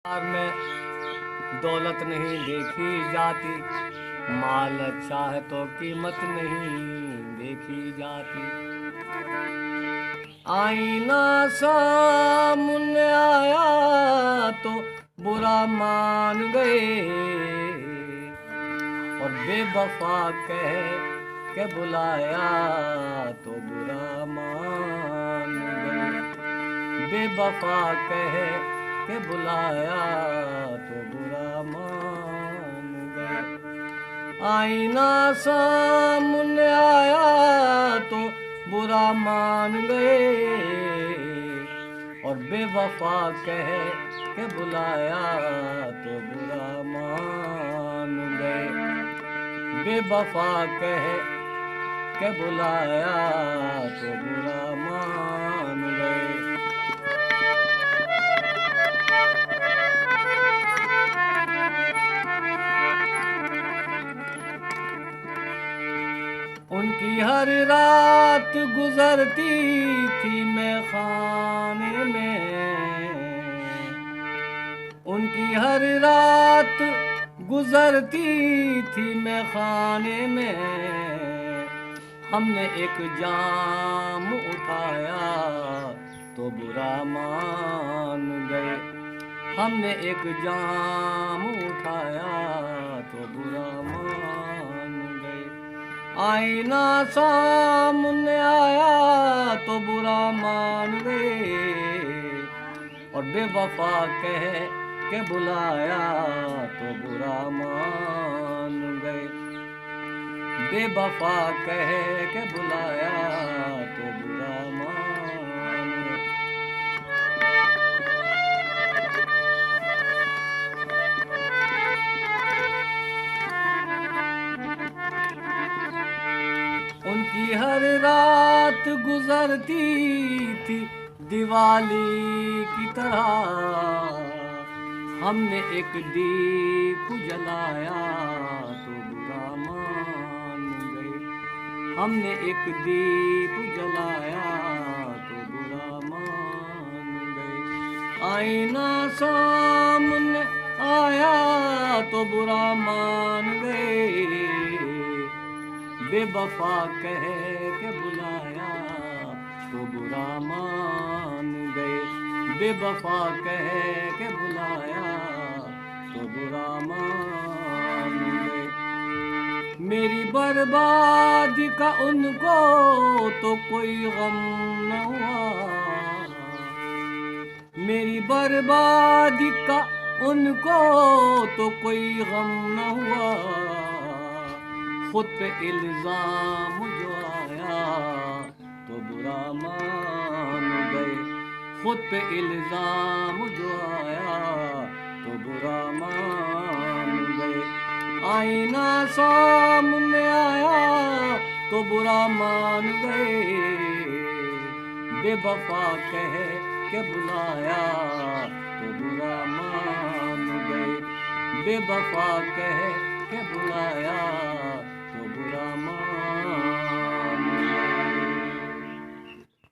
बाजार में दौलत नहीं देखी जाती, माल अच्छा है तो कीमत नहीं देखी जाती। आईना सामने आया तो बुरा मान गए, और बेवफा कह के बुलाया तो बुरा मान गए। बेवफा कह के बुलाया तो बुरा मान गए। आईना सामने आया तो बुरा मान गए, और बेवफा कह के बुलाया तो बुरा मान गए। बेवफा कह के बुलाया तो बुरा मान गए। उनकी हर रात गुजरती थी मैं खाने में, उनकी हर रात गुजरती थी मैं खाने में। हमने एक जाम उठाया तो बुरा मान गए। हमने एक जाम उठाया तो बुरा मान गए। आईना सामने आया तो बुरा मान गए, और बेवफा कह के बुलाया तो बुरा मान गए। बेवफा कह के बुलाया तो बुरा मान गए। उनकी हर रात गुजरती थी दिवाली की तरह। हमने एक दीप जलाया तो बुरा मान गए। हमने एक दीप जलाया तो बुरा मान गए। आईना सामने आया तो बुरा मान गए। बेवफा कह के बुलाया तो बुरा मान गए। बेवफा कह के बुलाया तो बुरा मान गए। मेरी बर्बादी का उनको तो कोई गम न हुआ। मेरी बर्बादी का उनको तो कोई गम न हुआ। खुद पे इल्जाम जो आया तो बुरा मान गए। खुद पे इल्जाम जो आया तो बुरा मान गए। आईना सामने आया तो बुरा मान गए। बेवफा कह के बुलाया तो बुरा मान गए। बेवफा कह के बुलाया